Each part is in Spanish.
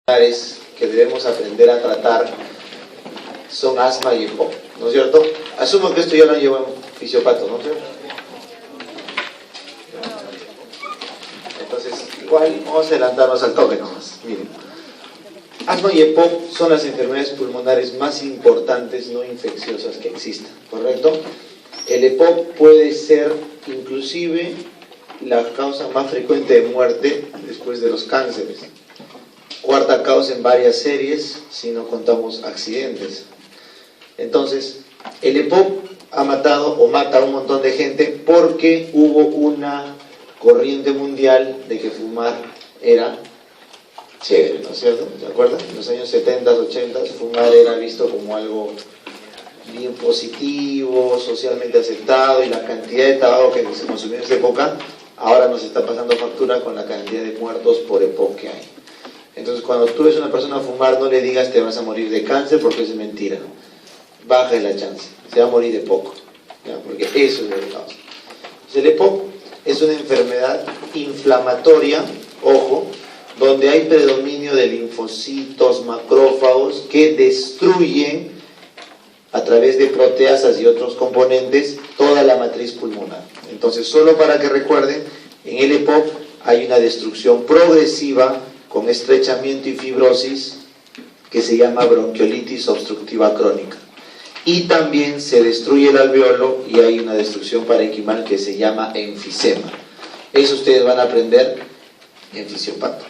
que debemos aprender a tratar son asma y EPOC, ¿no es cierto? Asumo que esto ya lo lleva un fisiopato, ¿no es cierto? Entonces, igual vamos a adelantarnos al toque nomás. Miren, asma y EPOC son las enfermedades pulmonares más importantes no infecciosas que existen, ¿correcto? El EPOC puede ser inclusive la causa más frecuente de muerte después de los cánceres. Cuarta causa en varias series, si no contamos accidentes. Entonces, el EPOC ha matado o mata a un montón de gente porque hubo una corriente mundial de que fumar era chévere, ¿no es cierto? ¿Se acuerdan? En los años 70, 80, fumar era visto como algo bien positivo, socialmente aceptado, y la cantidad de tabaco que se consumía en esa época ahora nos está pasando factura con la cantidad de muertos por EPOC que hay. Entonces, cuando tú ves a una persona fumar, no le digas te vas a morir de cáncer, porque es mentira. Baja la chance, se va a morir de poco, ¿ya? Porque eso es lo que causa. Entonces, el EPOC es una enfermedad inflamatoria, ojo, donde hay predominio de linfocitos, macrófagos, que destruyen a través de proteasas y otros componentes toda la matriz pulmonar. Entonces, solo para que recuerden, en el EPOC hay una destrucción progresiva con estrechamiento y fibrosis que se llama bronquiolitis obstructiva crónica. Y también se destruye el alveolo y hay una destrucción parenquimal que se llama enfisema. Eso ustedes van a aprender en fisiopato.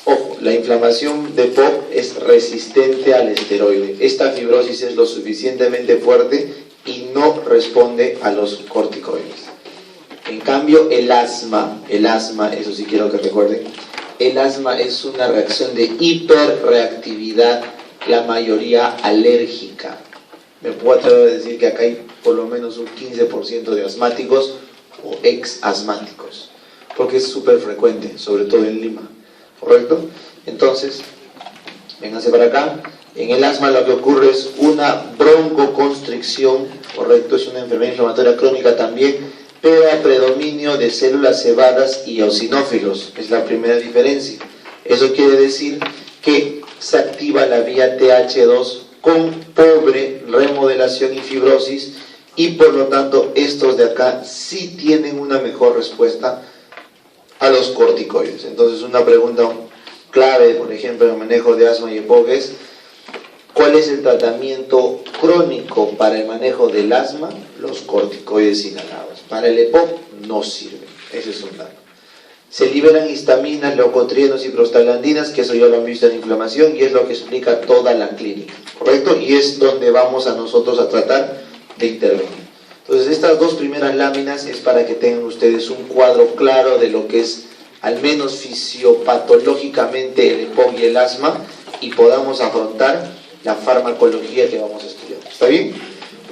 Ojo, la inflamación de EPOC es resistente al esteroide. Esta fibrosis es lo suficientemente fuerte y no responde a los corticoides. En cambio, el asma, eso sí quiero que recuerden, el asma es una reacción de hiperreactividad, la mayoría alérgica. Me puedo atrever a decir que acá hay por lo menos un 15% de asmáticos o ex-asmáticos, porque es súper frecuente, sobre todo en Lima, ¿correcto? Entonces, vénganse para acá. En el asma lo que ocurre es una broncoconstricción, ¿correcto? Es una enfermedad inflamatoria crónica también, pero a predominio de células cebadas y eosinófilos, es la primera diferencia. Eso quiere decir que se activa la vía TH2 con pobre remodelación y fibrosis, y por lo tanto estos de acá sí tienen una mejor respuesta a los corticoides. Entonces, una pregunta clave, por ejemplo, en el manejo de asma y EPOC es: ¿cuál es el tratamiento crónico para el manejo del asma? Los corticoides inhalados. Para el EPOC no sirven. Ese es un dato. Se liberan histaminas, leucotrienos y prostaglandinas, que eso ya lo han visto en la inflamación, y es lo que explica toda la clínica, ¿correcto? Y es donde vamos a nosotros a tratar de intervenir. Entonces, estas dos primeras láminas es para que tengan ustedes un cuadro claro de lo que es, al menos fisiopatológicamente, el EPOC y el asma, y podamos afrontar la farmacología que vamos a estudiar. ¿Está bien?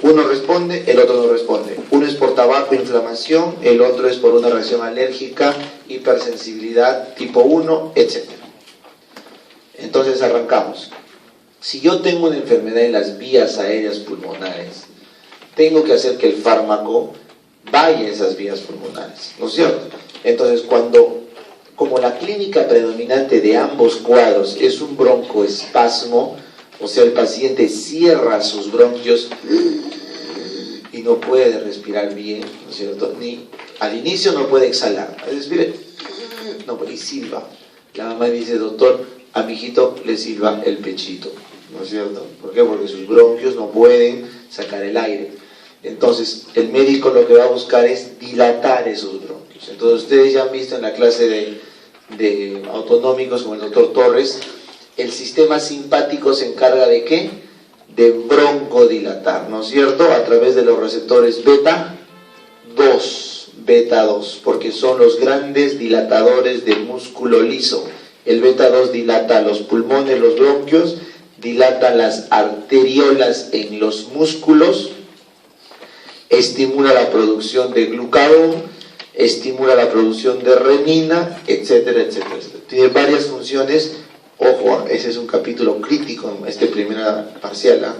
Uno responde, el otro no responde. Uno es por tabaco, inflamación, el otro es por una reacción alérgica, hipersensibilidad tipo 1, etc. Entonces arrancamos. Si yo tengo una enfermedad en las vías aéreas pulmonares, tengo que hacer que el fármaco vaya a esas vías pulmonares, ¿no es cierto? Entonces, como la clínica predominante de ambos cuadros es un broncoespasmo, o sea, el paciente cierra sus bronquios y no puede respirar bien, ¿no es cierto? Ni al inicio no puede exhalar, respire, no puede, y silba. La mamá dice: doctor, a mi hijito le silba el pechito, ¿no es cierto? ¿Por qué? Porque sus bronquios no pueden sacar el aire. Entonces, el médico lo que va a buscar es dilatar esos bronquios. Entonces, ustedes ya han visto en la clase de autonómicos con el doctor Torres, el sistema simpático se encarga de ¿qué? De broncodilatar, ¿no es cierto? A través de los receptores beta 2, porque son los grandes dilatadores del músculo liso. El beta 2 dilata los pulmones, los bronquios, dilata las arteriolas en los músculos, estimula la producción de glucagón, estimula la producción de renina, etcétera, etcétera. Tiene varias funciones. Ojo, ese es un capítulo crítico en esta primera parcial,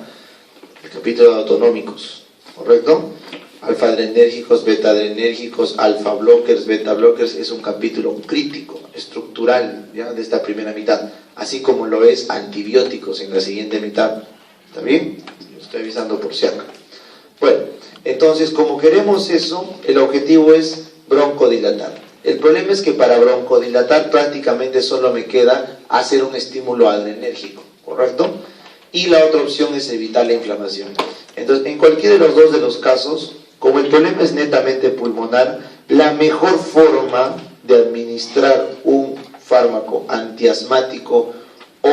el capítulo de autonómicos, ¿correcto? alfa-adrenérgicos, beta-adrenérgicos, alfa-blockers, beta-blockers, es un capítulo crítico, estructural, ¿ya?, de esta primera mitad, así como lo es antibióticos en la siguiente mitad. ¿Está bien? Estoy avisando por si acaso. Bueno, entonces, como queremos eso, el objetivo es broncodilatar. El problema es que para broncodilatar prácticamente solo me queda hacer un estímulo adrenérgico, ¿correcto? Y la otra opción es evitar la inflamación. Entonces, en cualquiera de los dos de los casos, como el problema es netamente pulmonar, la mejor forma de administrar un fármaco antiasmático o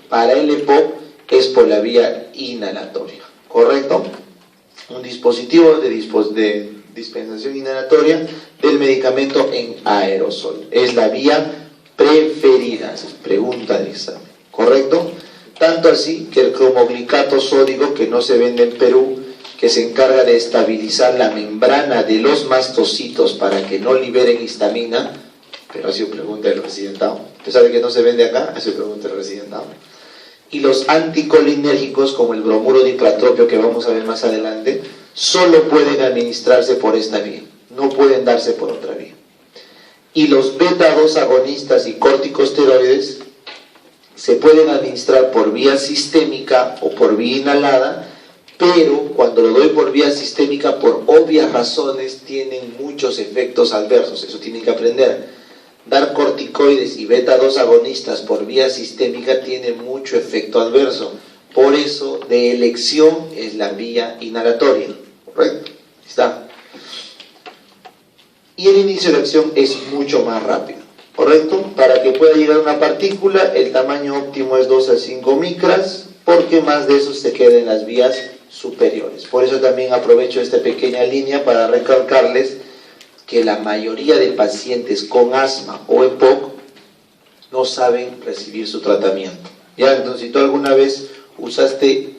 para el EPOC es por la vía inhalatoria, ¿correcto? Un dispositivo de dispensación inhalatoria del medicamento en aerosol. Es la vía preferida, pregunta de examen, ¿correcto? Tanto así que el cromoglicato sódico, que no se vende en Perú, que se encarga de estabilizar la membrana de los mastocitos para que no liberen histamina, pero ha sido pregunta del residentado. ¿Usted sabe que no se vende acá? Ha sido pregunta del residentado. Y los anticolinérgicos, como el bromuro diclatropio, que vamos a ver más adelante, solo pueden administrarse por esta vía, no pueden darse por otra vía. Y los beta-2 agonistas y corticosteroides se pueden administrar por vía sistémica o por vía inhalada, pero cuando lo doy por vía sistémica, por obvias razones, tienen muchos efectos adversos. Eso tienen que aprender. Dar corticoides y beta-2 agonistas por vía sistémica tiene mucho efecto adverso. Por eso, de elección es la vía inhalatoria. ¿Correcto? Está. Y el inicio de acción es mucho más rápido. ¿Correcto? Para que pueda llegar una partícula, el tamaño óptimo es 2 a 5 micras, porque más de eso se queda en las vías superiores. Por eso también aprovecho esta pequeña línea para recalcarles que la mayoría de pacientes con asma o EPOC no saben recibir su tratamiento. ¿Ya? Entonces, si tú alguna vez usaste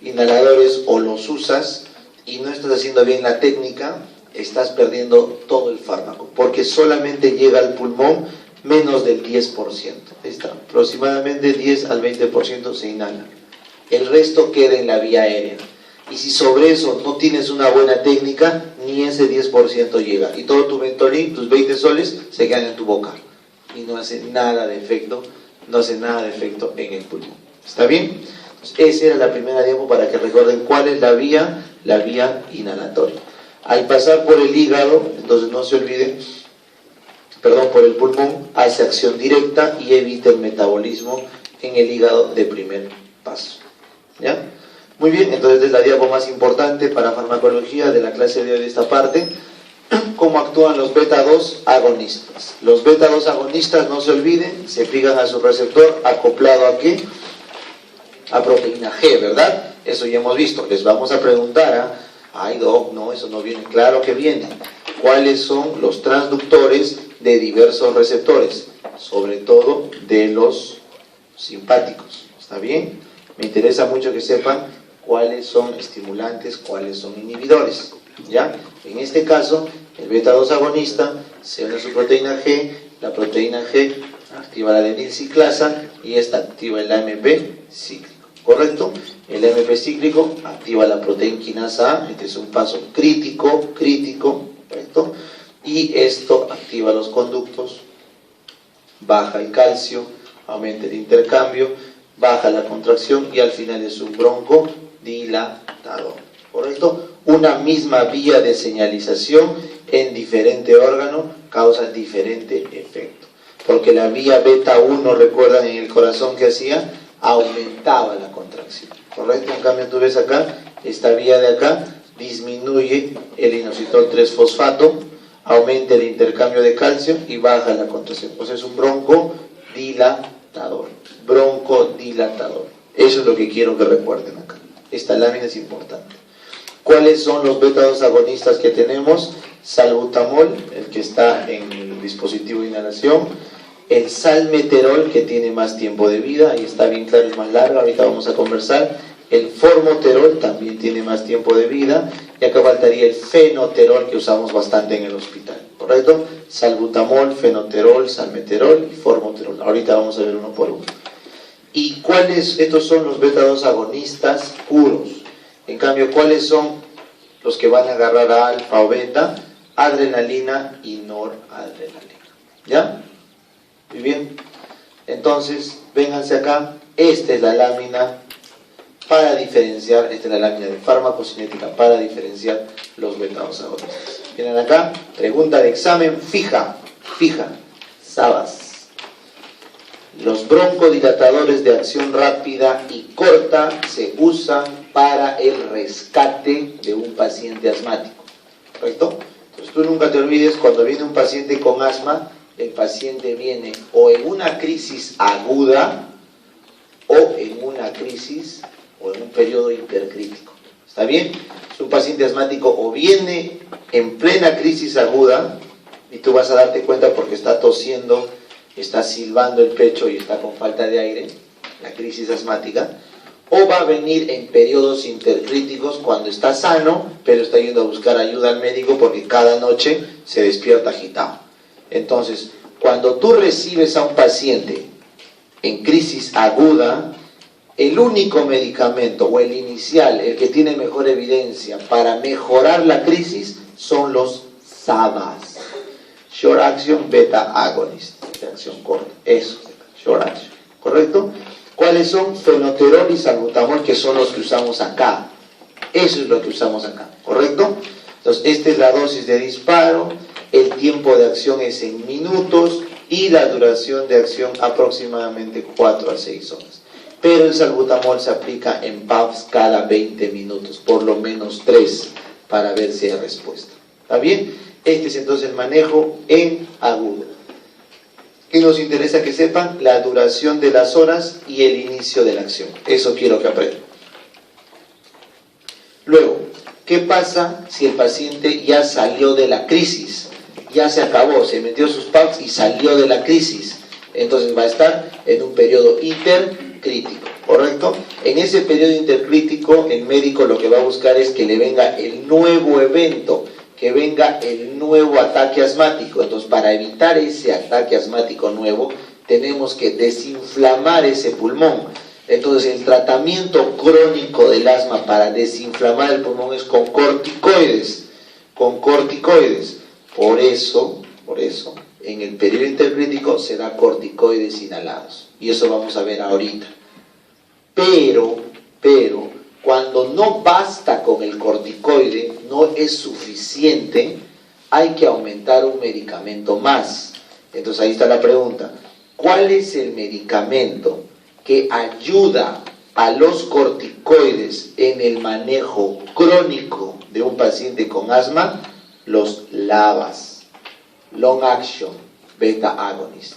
inhaladores o los usas y no estás haciendo bien la técnica, estás perdiendo todo el fármaco, porque solamente llega al pulmón menos del 10%. Ahí está, aproximadamente 10 al 20% se inhala. El resto queda en la vía aérea. Y si sobre eso no tienes una buena técnica, ni ese 10% llega. Y todo tu Ventolin, tus 20 soles, se quedan en tu boca. Y no hace nada de efecto, en el pulmón. ¿Está bien? Entonces, esa era la primera diapo para que recuerden cuál es la vía inhalatoria. Al pasar por el hígado, entonces no se olviden, por el pulmón, hace acción directa y evita el metabolismo en el hígado de primer paso. ¿Ya? Muy bien, entonces es la diapo más importante para farmacología de la clase de hoy de esta parte. ¿Cómo actúan los beta-2 agonistas? Los beta-2 agonistas, no se olviden, se fijan a su receptor acoplado ¿a qué? A proteína G, ¿verdad? Eso ya hemos visto. Les vamos a preguntar ay doc, no, eso no viene. Claro que viene. ¿Cuáles son los transductores de diversos receptores? Sobre todo de los simpáticos. ¿Está bien? Me interesa mucho que sepan cuáles son estimulantes, cuáles son inhibidores. ¿Ya? En este caso, el beta-2 agonista se une a su proteína G, la proteína G activa la adenilciclasa y esta activa el AMP cíclico. ¿Correcto? El AMP cíclico activa la proteína quinasa A, este es un paso crítico, ¿correcto? Y esto activa los conductos, baja el calcio, aumenta el intercambio, baja la contracción y al final es un broncodilatador. ¿Correcto? Una misma vía de señalización en diferente órgano causa diferente efecto. Porque la vía beta 1, recuerdan en el corazón que hacía, aumentaba la contracción. ¿Correcto? En cambio tú ves acá, esta vía de acá disminuye el inositol 3-fosfato, aumenta el intercambio de calcio y baja la contracción. O sea, es un broncodilatador. Broncodilatador. Eso es lo que quiero que recuerden acá. Esta lámina es importante. ¿Cuáles son los beta-2 agonistas que tenemos? Salbutamol, el que está en el dispositivo de inhalación. El salmeterol, que tiene más tiempo de vida, ahí está bien claro, es más largo, ahorita vamos a conversar. El formoterol también tiene más tiempo de vida. Y acá faltaría el fenoterol, que usamos bastante en el hospital. ¿Correcto? Salbutamol, fenoterol, salmeterol y formoterol. Ahorita vamos a ver uno por uno. ¿Y cuáles? Estos son los beta-2 agonistas puros. En cambio, ¿cuáles son los que van a agarrar a alfa o beta, adrenalina y noradrenalina. ¿Ya? Muy bien. Entonces, vénganse acá. Esta es la lámina para diferenciar, esta es la lámina de farmacocinética para diferenciar los beta-2 agonistas. Vienen acá, pregunta de examen fija, SABAS. Los broncodilatadores de acción rápida y corta se usan para el rescate de un paciente asmático, ¿correcto? Entonces tú nunca te olvides, cuando viene un paciente con asma, el paciente viene o en una crisis aguda o en una crisis o en un periodo hipercrítico. ¿Está bien? Es un paciente asmático o viene en plena crisis aguda y tú vas a darte cuenta porque está tosiendo, está silbando el pecho y está con falta de aire, la crisis asmática, o va a venir en periodos intercríticos cuando está sano, pero está yendo a buscar ayuda al médico porque cada noche se despierta agitado. Entonces, cuando tú recibes a un paciente en crisis aguda, el único medicamento o el inicial, el que tiene mejor evidencia para mejorar la crisis, son los SABAs, Short Action Beta Agonist, de acción corta, eso, Short Action, ¿correcto? ¿Cuáles son? Fenoterol y salbutamol, que son los que usamos acá. Eso es lo que usamos acá, ¿correcto? Entonces, esta es la dosis de disparo, el tiempo de acción es en minutos y la duración de acción aproximadamente 4 a 6 horas. Pero el salbutamol se aplica en PAPs cada 20 minutos, por lo menos 3, para ver si hay respuesta. ¿Está bien? Este es entonces el manejo en agudo. ¿Qué nos interesa que sepan? La duración de las horas y el inicio de la acción. Eso quiero que aprendan. Luego, ¿qué pasa si el paciente ya salió de la crisis? Ya se acabó, se metió sus PAPs y salió de la crisis. Entonces va a estar en un periodo intercrítico, ¿correcto? En ese periodo intercrítico, el médico lo que va a buscar es que le venga el nuevo evento, que venga el nuevo ataque asmático. Entonces, para evitar ese ataque asmático nuevo, tenemos que desinflamar ese pulmón. Entonces, el tratamiento crónico del asma para desinflamar el pulmón es con corticoides. Por eso, en el periodo intercrítico se da corticoides inhalados. Y eso vamos a ver ahorita. Pero, cuando no basta con el corticoide, no es suficiente, hay que aumentar un medicamento más. Entonces ahí está la pregunta. ¿Cuál es el medicamento que ayuda a los corticoides en el manejo crónico de un paciente con asma? Los LABAs, Long Action Beta Agonist.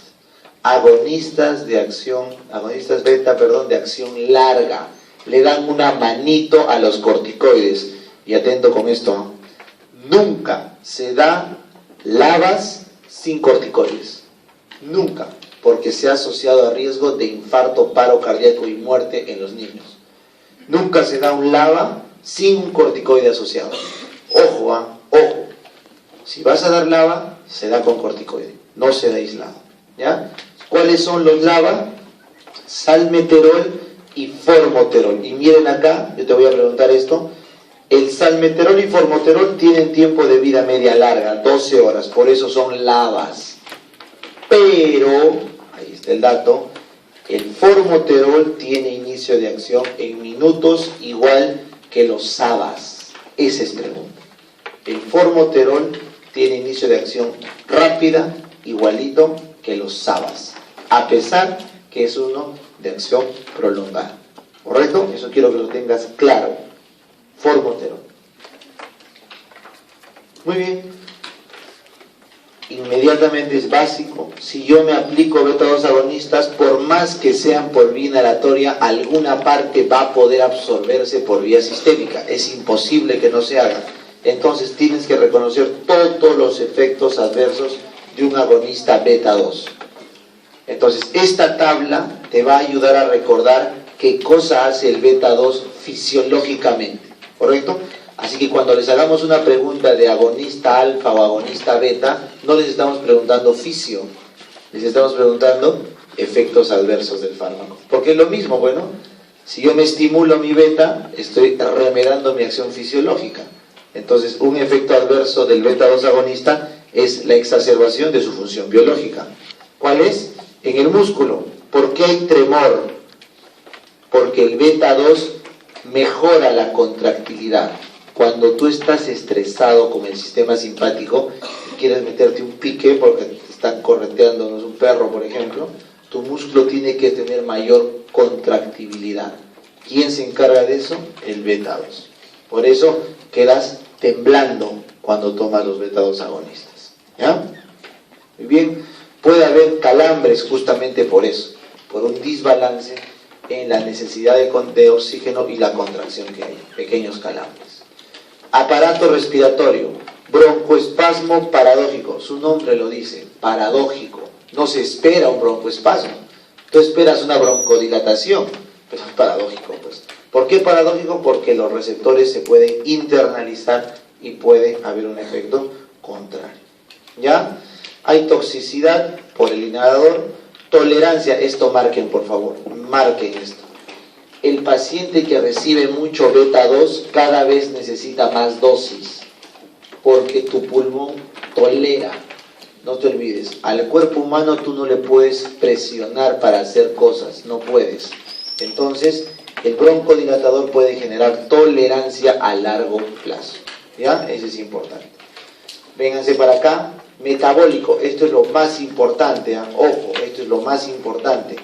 Agonistas beta, de acción larga. Le dan una manito a los corticoides. Y atento con esto, nunca se da LABAs sin corticoides. Nunca, porque se ha asociado a riesgo de infarto, paro cardíaco y muerte en los niños. Nunca se da un LABA sin un corticoide asociado. Ojo, ojo. Si vas a dar LABA, se da con corticoide, no se da aislado. ¿Ya? ¿Cuáles son los LABA? Salmeterol y formoterol. Y miren acá, yo te voy a preguntar esto. El salmeterol y formoterol tienen tiempo de vida media larga, 12 horas, por eso son LABAs. Pero, ahí está el dato, el formoterol tiene inicio de acción en minutos igual que los SABAs. Esa es pregunta. El formoterol tiene inicio de acción rápida, igualito que los SABAs, a pesar que es uno de acción prolongada. ¿Correcto? Eso quiero que lo tengas claro. Formoterol. Muy bien. Inmediatamente es básico. Si yo me aplico beta-2 agonistas, por más que sean por vía inhalatoria, alguna parte va a poder absorberse por vía sistémica. Es imposible que no se haga. Entonces tienes que reconocer todos los efectos adversos de un agonista beta-2. Entonces esta tabla te va a ayudar a recordar qué cosa hace el beta-2 fisiológicamente, ¿correcto? Así que cuando les hagamos una pregunta de agonista alfa o agonista beta, no les estamos preguntando fisio, les estamos preguntando efectos adversos del fármaco. Porque es lo mismo, bueno, si yo me estimulo mi beta, estoy remedando mi acción fisiológica. Entonces, un efecto adverso del beta-2 agonista es la exacerbación de su función biológica. ¿Cuál es? En el músculo. ¿Por qué hay tremor? Porque el beta-2 mejora la contractilidad. Cuando tú estás estresado con el sistema simpático y quieres meterte un pique porque te están correteándonos un perro, por ejemplo, tu músculo tiene que tener mayor contractibilidad. ¿Quién se encarga de eso? El beta-2. Por eso quedas temblando cuando tomas los beta-2 agonistas. ¿Ya? Muy bien. Puede haber calambres justamente por eso, por un desbalance en la necesidad de oxígeno y la contracción que hay. Pequeños calambres. Aparato respiratorio, broncoespasmo paradójico, su nombre lo dice, paradójico, no se espera un broncoespasmo, tú esperas una broncodilatación, pero es paradójico, pues. ¿Por qué paradójico? Porque los receptores se pueden internalizar y puede haber un efecto contrario. ¿Ya? Hay toxicidad por el inhalador, tolerancia, esto marquen por favor, marquen esto. El paciente que recibe mucho beta-2 cada vez necesita más dosis, porque tu pulmón tolera. No te olvides, al cuerpo humano tú no le puedes presionar para hacer cosas, no puedes. Entonces, el broncodilatador puede generar tolerancia a largo plazo. ¿Ya? Eso es importante. Vénganse para acá. Metabólico, esto es lo más importante, ¿eh? Ojo, esto es lo más importante.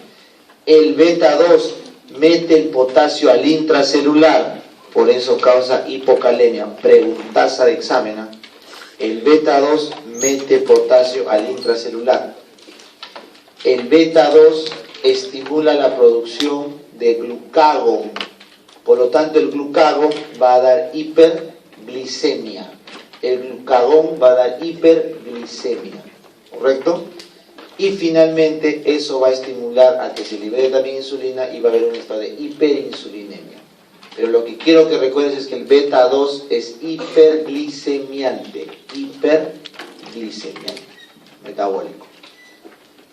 El beta-2 mete el potasio al intracelular, por eso causa hipocalemia. Preguntaza de examen, ¿eh? El beta-2 mete potasio al intracelular. El beta-2 estimula la producción de glucagón, por lo tanto el glucagón va a dar hiperglicemia. El glucagón va a dar hiperglicemia, ¿correcto? Y finalmente eso va a estimular a que se libere también insulina y va a haber un estado de hiperinsulinemia. Pero lo que quiero que recuerdes es que el beta-2 es hiperglicemiante, metabólico.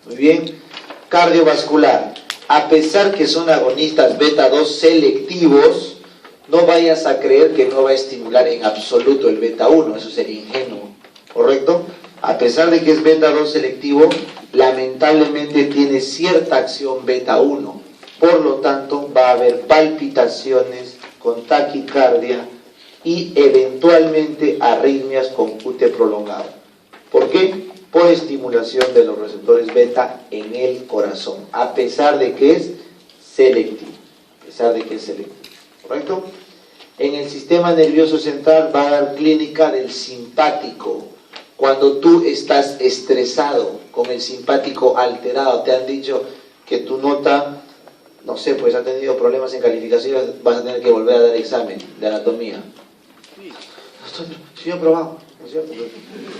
Muy bien. Cardiovascular. A pesar que son agonistas beta-2 selectivos, no vayas a creer que no va a estimular en absoluto el beta-1, eso sería ingenuo, ¿correcto? A pesar de que es beta-2 selectivo, lamentablemente tiene cierta acción beta-1, por lo tanto va a haber palpitaciones con taquicardia y eventualmente arritmias con QT prolongado. ¿Por qué? Por estimulación de los receptores beta en el corazón, a pesar de que es selectivo, ¿correcto? En el sistema nervioso central va a dar clínica del simpático. Cuando tú estás estresado, con el simpático alterado, te han dicho que tu nota, no sé, pues ha tenido problemas en calificación, vas a tener que volver a dar examen de anatomía. Sí, he probado, ¿no es cierto?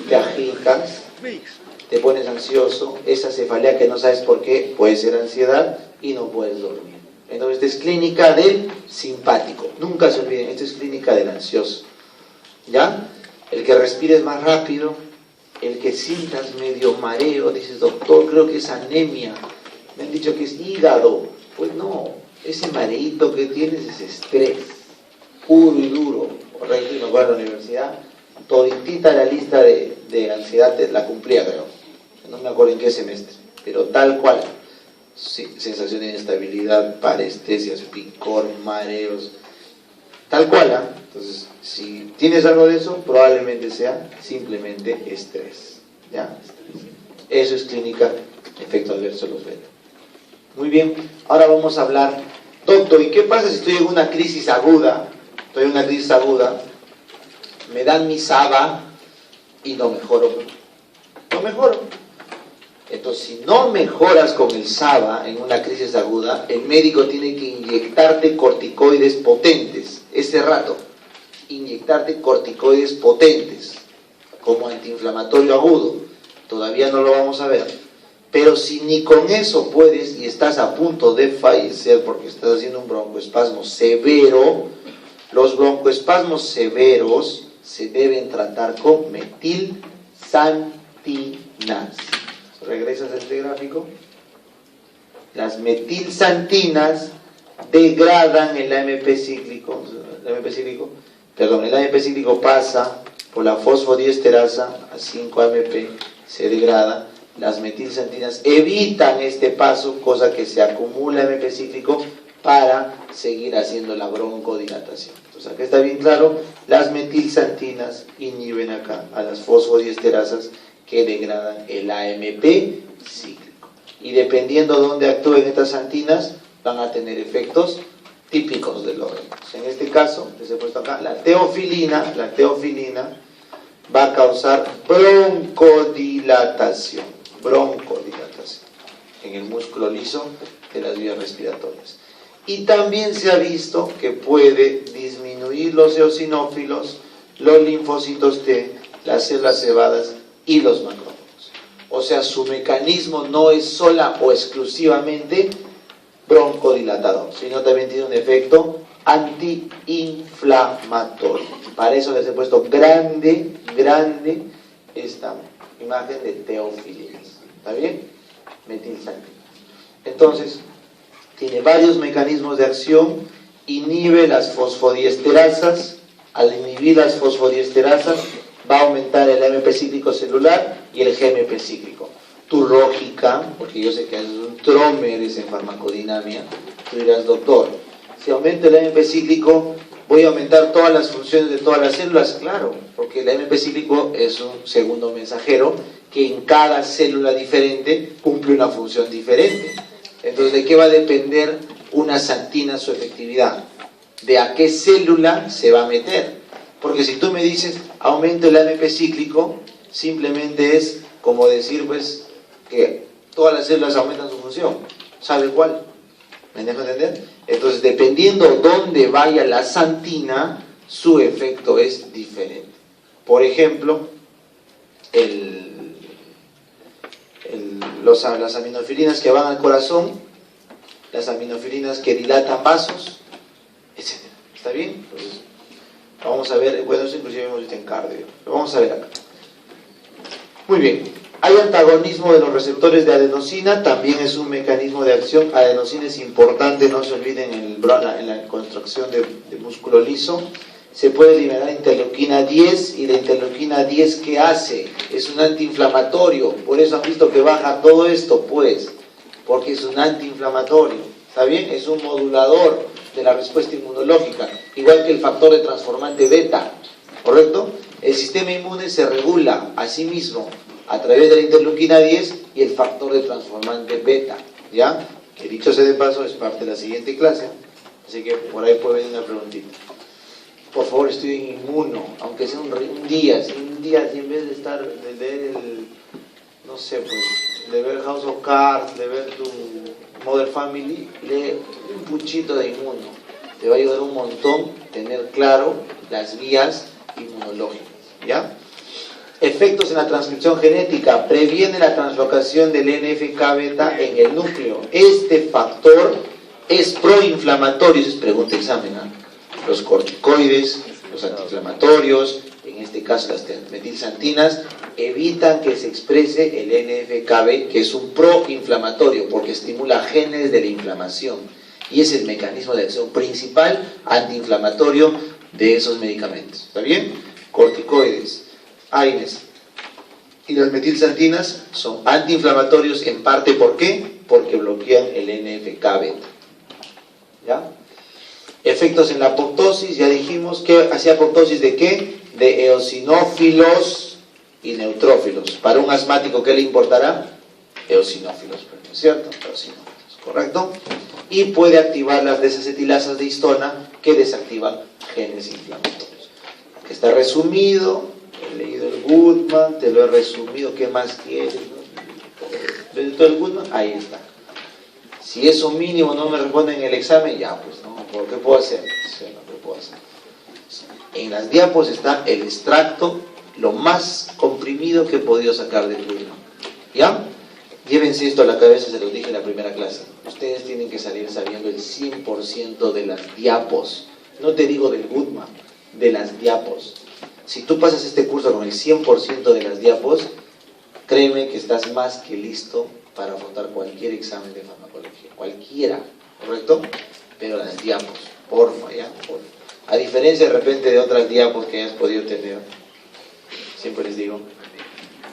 Te agitas, te pones ansioso, esa cefalea que no sabes por qué, puede ser ansiedad y no puedes dormir. Entonces, esta es clínica del simpático. Nunca se olviden, esta es clínica del ansioso. ¿Ya? El que respires más rápido, el que sientas medio mareo, dices, doctor, creo que es anemia. Me han dicho que es hígado. Pues no, ese mareíto que tienes es estrés, puro y duro. Correcto, y me acuerdo en la universidad, toditita la lista de ansiedad la cumplía, creo. No me acuerdo en qué semestre, pero tal cual. Sí, sensación de inestabilidad, parestesias, picor, mareos, tal cual, ¿eh? Entonces, si tienes algo de eso, probablemente sea simplemente estrés, ¿ya? Eso es clínica, efecto adverso de los beta. Muy bien, ahora vamos a hablar, doctor, ¿y qué pasa si estoy en una crisis aguda? Estoy en una crisis aguda, me dan mi SABA y no mejoro. No mejoro. Entonces, si no mejoras con el SABA en una crisis aguda, el médico tiene que inyectarte corticoides potentes, ese rato, inyectarte corticoides potentes, como antiinflamatorio agudo. Todavía no lo vamos a ver. Pero si ni con eso puedes y estás a punto de fallecer porque estás haciendo un broncoespasmo severo, los broncoespasmos severos se deben tratar con metilsantinas. ¿Regresas a este gráfico? Las metilsantinas degradan el AMP cíclico perdón, el AMP cíclico pasa por la fosfodiesterasa a 5-AMP, se degrada, las metilsantinas evitan este paso, cosa que se acumula AMP cíclico para seguir haciendo la broncodilatación. Entonces acá está bien claro, las metilsantinas inhiben acá a las fosfodiesterasas que degradan el AMP cíclico. Y dependiendo de dónde actúen estas santinas, van a tener efectos típicos del órgano. En este caso, les he puesto acá, la teofilina va a causar broncodilatación en el músculo liso de las vías respiratorias. Y también se ha visto que puede disminuir los eosinófilos, los linfocitos T, las células cebadas y los macrófagos. O sea, su mecanismo no es sola o exclusivamente broncodilatador, sino también tiene un efecto antiinflamatorio. Para eso les he puesto grande esta imagen de teofilinas. ¿Está bien? Metilsantina. Entonces, tiene varios mecanismos de acción, inhibe las fosfodiesterasas. Al inhibir las fosfodiesterasas va a aumentar el AMP cíclico celular y el GMP cíclico. Tu lógica, porque yo sé que es un trómeres en farmacodinamia, tú dirás, doctor, si aumenta el AMP cíclico, ¿voy a aumentar todas las funciones de todas las células? Claro, porque el AMP cíclico es un segundo mensajero que en cada célula diferente cumple una función diferente. Entonces, ¿de qué va a depender una santina su efectividad? De a qué célula se va a meter. Porque si tú me dices, aumento el AMP cíclico, simplemente es como decir, pues, que todas las células aumentan su función. ¿Sabe cuál? ¿Me dejo entender? Entonces, dependiendo dónde vaya la santina, su efecto es diferente. Por ejemplo, las aminofilinas que van al corazón, las aminofilinas que dilatan vasos, etc. ¿Está bien? Entonces, vamos a ver, bueno, eso inclusive hemos visto en cardio. Lo vamos a ver acá. Muy bien. Hay antagonismo de los receptores de adenosina, también es un mecanismo de acción. Adenosina es importante, no se olviden en la construcción de músculo liso. Se puede liberar interleuquina 10, y la interleuquina 10, ¿qué hace? Es un antiinflamatorio, por eso han visto que baja todo esto, pues, porque es un antiinflamatorio, ¿está bien? Es un modulador de la respuesta inmunológica, igual que el factor de transformante beta, ¿correcto? El sistema inmune se regula a sí mismo a través de la interleuquina 10 y el factor de transformante beta, ¿ya? Que dicho sea de paso, es parte de la siguiente clase, así que por ahí puede venir una preguntita. Por favor, estudien inmuno, aunque sea un día, si en vez de leer no sé, pues, de ver House of Cards, de ver tu Mother Family, lee un puchito de inmuno. Te va a ayudar un montón tener claro las vías inmunológicas, ¿ya? Efectos en la transcripción genética. Previene la translocación del NF-κ-beta en el núcleo. Este factor es proinflamatorio, es pregunta examen, ¿eh? Los corticoides, los antiinflamatorios, en este caso las metilsantinas, evitan que se exprese el NF-κB, que es un proinflamatorio, porque estimula genes de la inflamación. Y es el mecanismo de acción principal antiinflamatorio de esos medicamentos. ¿Está bien? Corticoides, AINES y las metilsantinas son antiinflamatorios en parte, ¿por qué? Porque bloquean el NF-κ-beta. ¿Ya? Efectos en la apoptosis, ya dijimos que hacía apoptosis de qué, de eosinófilos y neutrófilos. Para un asmático, ¿qué le importará? Eosinófilos, ¿no es cierto? Eosinófilos, ¿correcto? Y puede activar las desacetilasas de histona que desactivan genes inflamatorios. Aquí está resumido, he leído el Goodman, te lo he resumido, ¿qué más quieres? ¿Ves todo el Goodman? Ahí está. Si eso mínimo no me responde en el examen, ya pues no, ¿qué puedo hacer? Sí, no, ¿qué puedo hacer? En las diapos está el extracto, lo más comprimido que he podido sacar del libro. ¿Ya? Llévense esto a la cabeza, se los dije en la primera clase. Ustedes tienen que salir sabiendo el 100% de las diapos. No te digo del Goodman, de las diapos. Si tú pasas este curso con el 100% de las diapos, créeme que estás más que listo para afrontar cualquier examen de farmacología, cualquiera, ¿correcto? Pero las diapos, porfa, ¿ya? Porfa. A diferencia de repente de otras diapos que hayas podido tener, siempre les digo,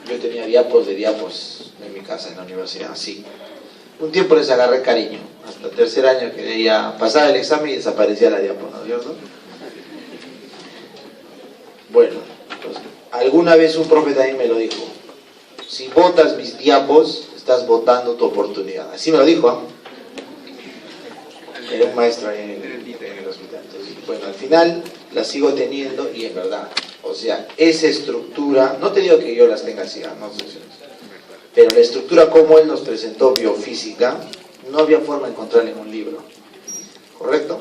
yo tenía diapos de diapos en mi casa, en la universidad, así. Un tiempo les agarré cariño, hasta el tercer año que ya pasaba el examen y desaparecía la diapo, ¿no es cierto? Bueno, pues, alguna vez un profe también me lo dijo, si botas mis diapos, estás botando tu oportunidad. Así me lo dijo, ¿eh? Era un maestro en el hospital. Entonces, bueno, al final la sigo teniendo y en verdad, o sea, esa estructura, no te digo que yo las tenga así, no sé, pero la estructura como él nos presentó biofísica, no había forma de encontrarla en un libro. ¿Correcto?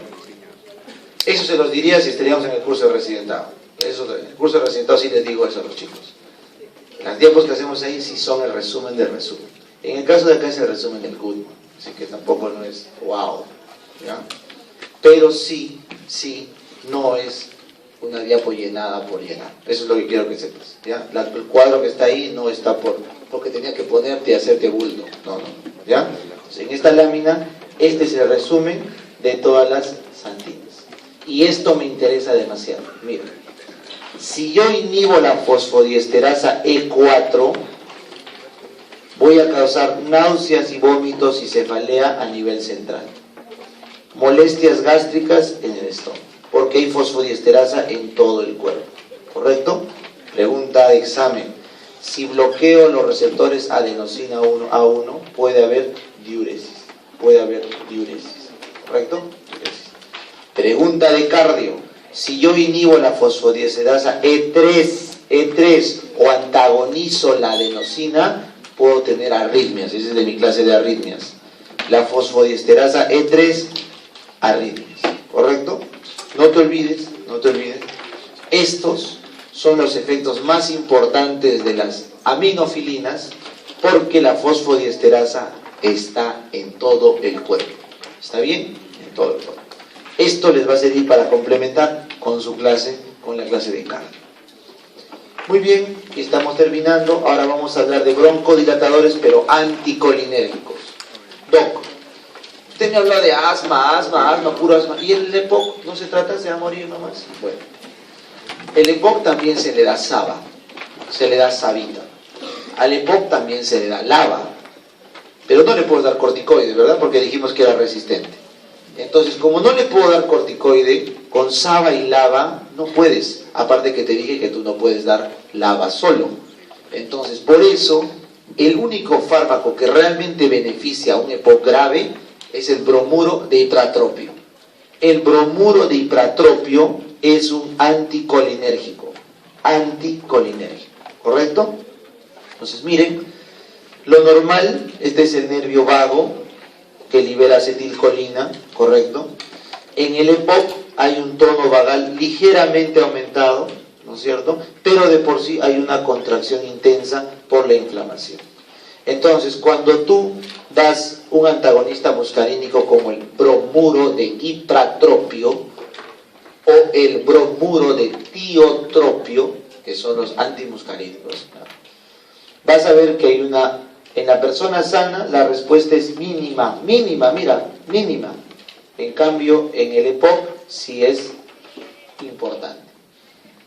Eso se los diría si estaríamos en el curso de residentado. Eso, en el curso de residentado sí les digo eso a los chicos. Las diapos que hacemos ahí sí son el resumen del resumen. En el caso de acá es el resumen del Goodman, así que tampoco no es wow, ¿ya? Pero sí, no es una diapo llenada por llenar. Eso es lo que quiero que sepas, ¿ya? El cuadro que está ahí no está porque tenía que ponerte y hacerte bulto, no, ¿ya? Entonces, en esta lámina, este es el resumen de todas las santinas. Y esto me interesa demasiado. Mira, si yo inhibo la fosfodiesterasa E4, voy a causar náuseas y vómitos y cefalea a nivel central. Molestias gástricas en el estómago, porque hay fosfodiesterasa en todo el cuerpo. ¿Correcto? Pregunta de examen. Si bloqueo los receptores adenosina A1, puede haber diuresis. ¿Correcto? Diuresis. Pregunta de cardio. Si yo inhibo la fosfodiesterasa E3 o antagonizo la adenosina, puedo tener arritmias. Esa es de mi clase de arritmias. La fosfodiesterasa E3, arritmias. ¿Correcto? No te olvides. Estos son los efectos más importantes de las aminofilinas, porque la fosfodiesterasa está en todo el cuerpo. ¿Está bien? En todo el cuerpo. Esto les va a servir para complementar con su clase, con la clase de cardio. Muy bien, estamos terminando. Ahora vamos a hablar de broncodilatadores, pero anticolinérgicos. Doc, usted me habló de asma, puro asma. ¿Y el EPOC no se trata? ¿Se va a morir nomás? Bueno, el EPOC también se le da saba, se le da sabita. Al EPOC también se le da lava, pero no le puedo dar corticoide, ¿verdad? Porque dijimos que era resistente. Entonces, como no le puedo dar corticoide, con saba y lava no puedes. Aparte que te dije que tú no puedes dar lava solo. Entonces, por eso, el único fármaco que realmente beneficia a un EPOC grave es el bromuro de ipratropio. El bromuro de ipratropio es un anticolinérgico. ¿Correcto? Entonces, miren, lo normal, este es el nervio vago que libera acetilcolina, ¿correcto? En el EPOC hay un tono vagal ligeramente aumentado, ¿no es cierto? Pero de por sí hay una contracción intensa por la inflamación. Entonces, cuando tú das un antagonista muscarínico como el bromuro de ipratropio o el bromuro de tiotropio, que son los antimuscarínicos, vas a ver que hay en la persona sana la respuesta es mínima. En cambio, en el EPOC sí es importante.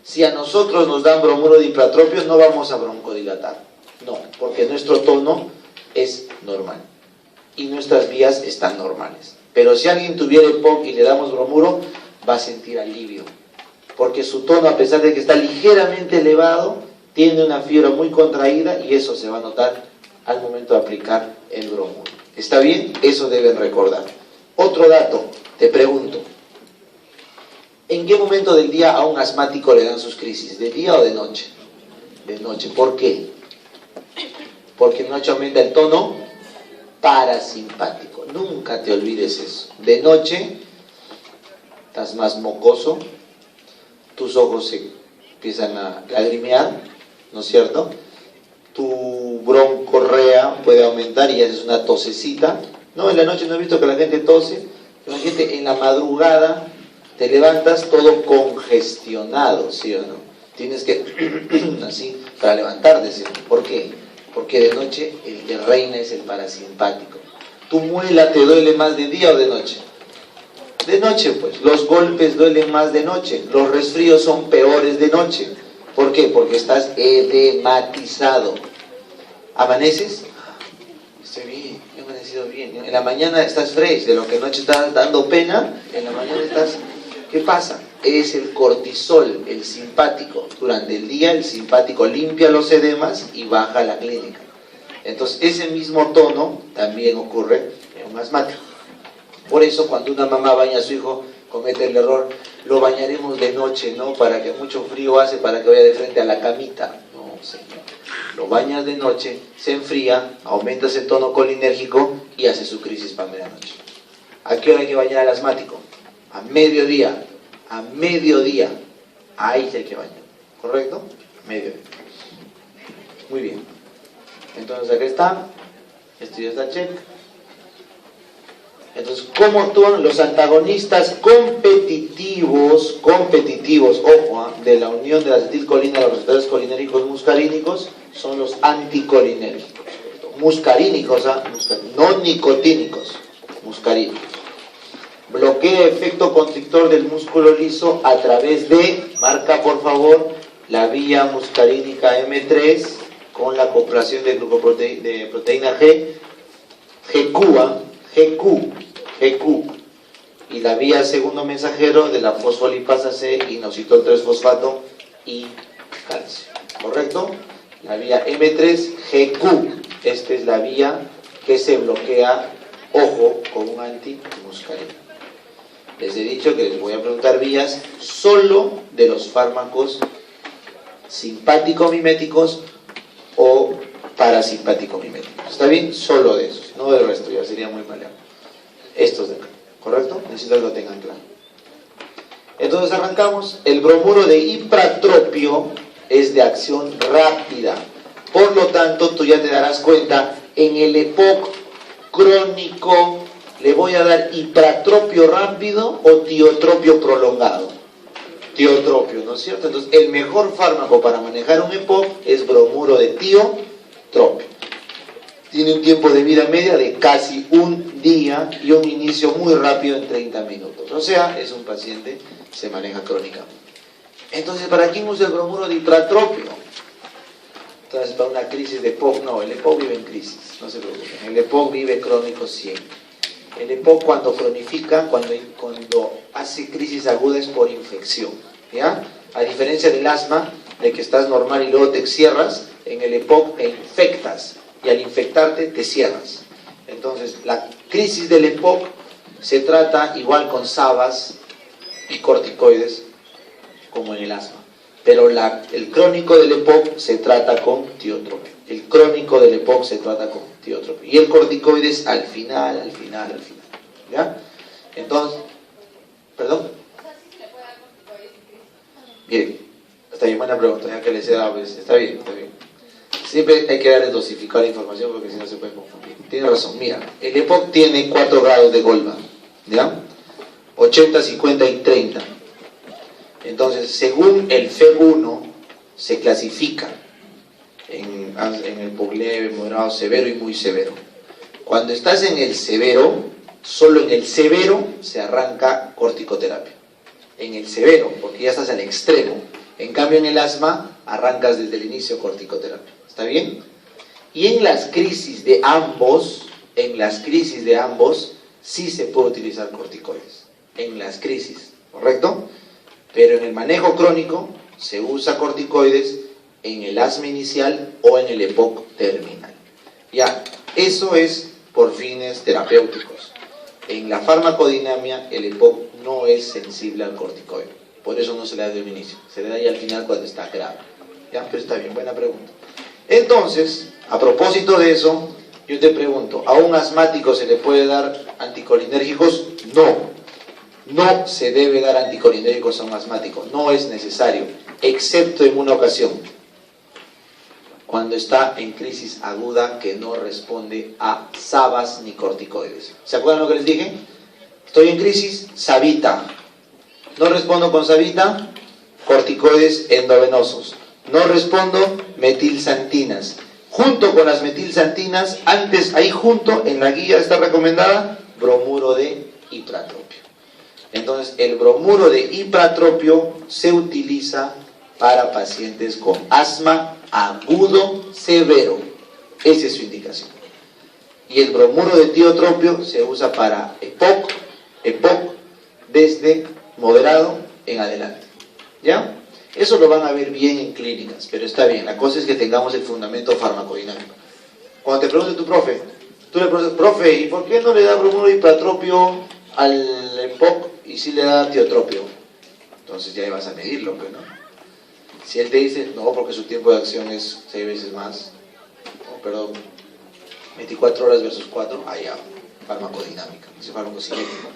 Si a nosotros nos dan bromuro de ipratropio, no vamos a broncodilatar. No, porque nuestro tono es normal y nuestras vías están normales. Pero si alguien tuviera EPOC y le damos bromuro, va a sentir alivio, porque su tono, a pesar de que está ligeramente elevado, tiene una fibra muy contraída y eso se va a notar al momento de aplicar el bromuro. ¿Está bien? Eso deben recordar. Otro dato, te pregunto, ¿en qué momento del día a un asmático le dan sus crisis? ¿De día o de noche? De noche. ¿Por qué? Porque en noche aumenta el tono parasimpático. Nunca te olvides eso. De noche estás más mocoso, tus ojos se empiezan a lagrimear, ¿no es cierto? Tu broncorrea puede aumentar y haces una tosecita. No, en la noche no he visto que la gente tose. La gente en la madrugada te levantas todo congestionado, ¿sí o no? Tienes que así para levantarte, ¿sí? ¿Por qué? Porque de noche el que reina es el parasimpático. ¿Tu muela te duele más de día o de noche? De noche, pues, los golpes duelen más de noche, los resfríos son peores de noche. ¿Por qué? Porque estás edematizado. ¿Amaneces? Estoy bien, he amanecido bien. En la mañana estás fresh, de lo que anoche estás dando pena, en la mañana estás... ¿Qué pasa? Es el cortisol, el simpático. Durante el día el simpático limpia los edemas y baja la clínica. Entonces ese mismo tono también ocurre en un asmático. Por eso cuando una mamá baña a su hijo, comete el error, lo bañaremos de noche, ¿no? Para que mucho frío hace, para que vaya de frente a la camita. No, señor. Lo bañas de noche, se enfría, aumentas el tono colinérgico y hace su crisis para medianoche. ¿A qué hora hay que bañar al asmático? A mediodía. A mediodía. Ahí sí hay que bañar. ¿Correcto? Mediodía. Muy bien. Entonces acá está. Esto ya está check. Entonces, ¿cómo actúan los antagonistas competitivos, ojo, de la unión de la acetilcolina a los receptores colinérgicos muscarínicos? Son los anticolinérgicos. Muscarínicos, no nicotínicos, muscarínicos. Bloquea efecto constrictor del músculo liso a través de, marca por favor, la vía muscarínica M3 con la acoplación de proteína G, GQ, y la vía segundo mensajero de la fosfolipasa C, inositol 3-fosfato y calcio. ¿Correcto? La vía M3, GQ. Esta es la vía que se bloquea, ojo, con un antimuscarino. Les he dicho que les voy a preguntar vías solo de los fármacos simpático-miméticos o parasimpático-miméticos. ¿Está bien? Solo de esos, no del resto, ya sería muy maleable. Estos de acá, ¿correcto? Necesito que lo tengan claro. Entonces arrancamos. El bromuro de ipratropio es de acción rápida. Por lo tanto, tú ya te darás cuenta, en el EPOC crónico, ¿le voy a dar ipratropio rápido o tiotropio prolongado? Tiotropio, ¿no es cierto? Entonces, el mejor fármaco para manejar un EPOC es bromuro de tiotropio. Tiene un tiempo de vida media de casi un día y un inicio muy rápido en 30 minutos. O sea, es un paciente que se maneja crónicamente. Entonces, ¿para quién usa el bromuro de ipratropio? Entonces, para una crisis de EPOC, no, el EPOC vive en crisis, no se preocupen. El EPOC vive crónico siempre. El EPOC cuando cronifica, cuando hace crisis aguda es por infección, ¿ya? A diferencia del asma, de que estás normal y luego te cierras, en el EPOC te infectas. Y al infectarte te cierras. Entonces la crisis del EPOC se trata igual con SABAs y corticoides como en el asma, pero el crónico del EPOC se trata con tiotropio. El crónico del EPOC se trata con tiotropio y el corticoides al final, ¿ya? Entonces, ¿perdón? Bien, está bien, buena pregunta, ya que les he dado, pues, está bien. Siempre hay que darle dosificar la información porque si no se puede confundir. Tiene razón, mira, el EPOC tiene 4 grados de Goldman, ¿ya? 80, 50 y 30. Entonces, según el FEB1, se clasifica en el EPOC leve, moderado, severo y muy severo. Cuando estás en el severo, solo en el severo se arranca corticoterapia. En el severo, porque ya estás al extremo. En cambio, en el asma, arrancas desde el inicio corticoterapia. ¿Está bien? Y en las crisis de ambos, sí se puede utilizar corticoides. En las crisis, ¿correcto? Pero en el manejo crónico se usa corticoides en el asma inicial o en el EPOC terminal. Ya, eso es por fines terapéuticos. En la farmacodinamia, el EPOC no es sensible al corticoide. Por eso no se le da desde el inicio. Se le da ya al final cuando está grave. Ya, pero está bien, buena pregunta. Entonces, a propósito de eso, yo te pregunto, ¿a un asmático se le puede dar anticolinérgicos? No se debe dar anticolinérgicos a un asmático, no es necesario, excepto en una ocasión, cuando está en crisis aguda que no responde a SABAs ni corticoides. ¿Se acuerdan lo que les dije? Estoy en crisis, Savita. No respondo con Savita, corticoides endovenosos. No respondo, metilsantinas. Junto con las metilsantinas, antes ahí junto en la guía está recomendada bromuro de ipratropio. Entonces, el bromuro de ipratropio se utiliza para pacientes con asma agudo severo. Esa es su indicación. Y el bromuro de tiotropio se usa para EPOC desde moderado en adelante. ¿Ya? Eso lo van a ver bien en clínicas, pero está bien. La cosa es que tengamos el fundamento farmacodinámico. Cuando te pregunte tu profe, tú le preguntas, profe, ¿y por qué no le da bromuro de ipratropio al EPOC y sí le da tiotropio? Entonces ya vas a medirlo, pues, ¿no? Si él te dice, no, porque su tiempo de acción es 6 veces más, no, perdón, 24 horas versus 4, ya, farmacodinámica, dice farmacocinético.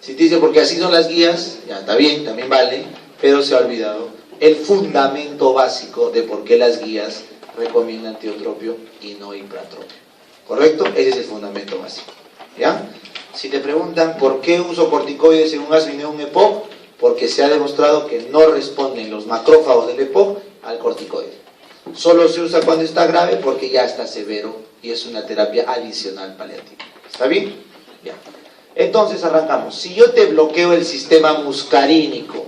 Si te dice, porque así son las guías, ya está bien, también vale, pero se ha olvidado el fundamento básico de por qué las guías recomiendan tiotropio y no ipratropio. ¿Correcto? Ese es el fundamento básico. ¿Ya? Si te preguntan por qué uso corticoides en un asma y no en un EPOC, porque se ha demostrado que no responden los macrófagos del EPOC al corticoide. Solo se usa cuando está grave porque ya está severo y es una terapia adicional paliativa. ¿Está bien? Ya. Entonces arrancamos. Si yo te bloqueo el sistema muscarínico,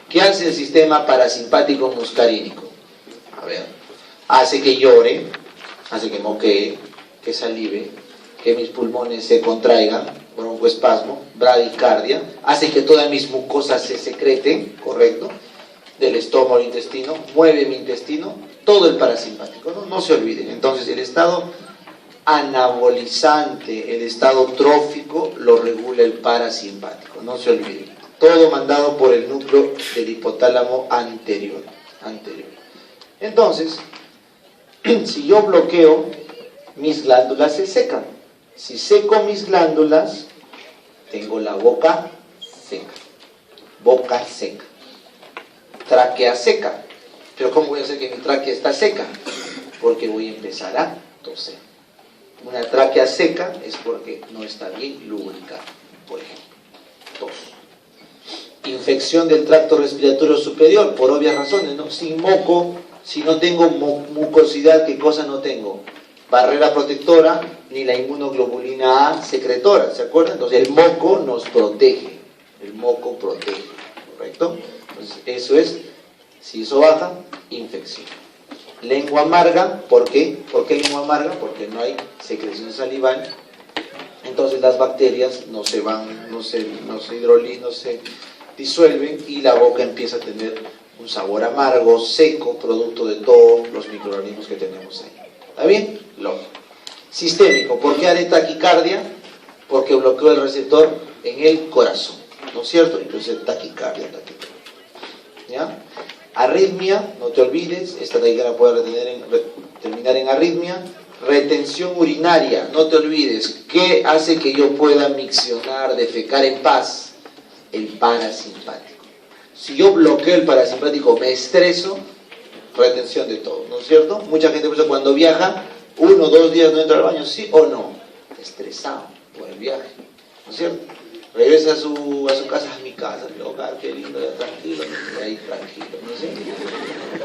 ¿qué hace el sistema parasimpático muscarínico? A ver, hace que llore, hace que moquee, que salive, que mis pulmones se contraigan, broncoespasmo, bradicardia, hace que todas mis mucosas se secreten, ¿correcto? Del estómago al intestino, mueve mi intestino, todo el parasimpático, ¿no? No se olviden. Entonces el estado anabolizante, el estado trófico, lo regula el parasimpático, no se olviden. Todo mandado por el núcleo del hipotálamo anterior. Entonces, si yo bloqueo, mis glándulas se secan. Si seco mis glándulas, tengo la boca seca, tráquea seca. Pero ¿cómo voy a hacer que mi tráquea está seca? Porque voy a empezar a toser. Una tráquea seca es porque no está bien lubricada, por ejemplo, tos. Infección del tracto respiratorio superior, por obvias razones, ¿no? Sin moco, si no tengo mucosidad, ¿qué cosa no tengo? Barrera protectora, ni la inmunoglobulina A secretora, ¿se acuerdan? Entonces el moco nos protege, el moco protege, ¿correcto? Entonces eso es, si eso baja, infección. Lengua amarga, ¿por qué? ¿Por qué lengua amarga? Porque no hay secreción salival, entonces las bacterias no se disuelven y la boca empieza a tener un sabor amargo, seco, producto de todos los microorganismos que tenemos ahí. ¿Está bien? Lógico. Sistémico, ¿por qué haré taquicardia? Porque bloqueó el receptor en el corazón, ¿no es cierto? Entonces taquicardia. ¿Ya? Arritmia, no te olvides, esta taquicardia puede terminar en arritmia. Retención urinaria, no te olvides, ¿qué hace que yo pueda miccionar, defecar en paz? El parasimpático. Si yo bloqueo el parasimpático, me estreso, retención de todo, ¿no es cierto? Mucha gente piensa cuando viaja, 1 o 2 días no entra al baño, ¿sí o no? Estresado por el viaje, ¿no es cierto? Regresa a su casa, a mi casa, mi hogar, qué lindo, ya tranquilo, ahí tranquilo, ¿no es cierto?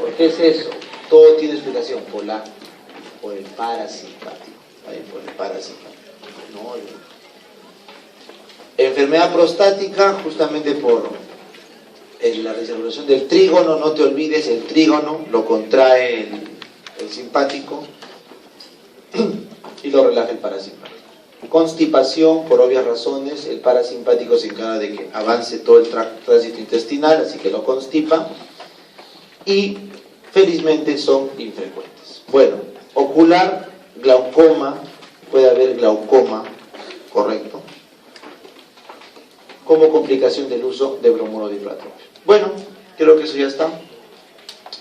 ¿Por qué es eso? Todo tiene explicación, por el parasimpático, ahí por el parasimpático, no, enfermedad prostática, justamente por la recirculación del trígono, no te olvides, el trígono lo contrae el simpático y lo relaja el parasimpático. Constipación, por obvias razones, el parasimpático se encarga de que avance todo el tránsito intestinal, así que lo constipa, y felizmente son infrecuentes. Bueno, ocular, glaucoma, puede haber glaucoma, correcto, como complicación del uso de bromuro de ipratropio. Bueno, creo que eso ya está.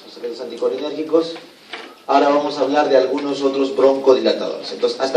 Los efectos anticolinérgicos. Ahora vamos a hablar de algunos otros broncodilatadores. Entonces, hasta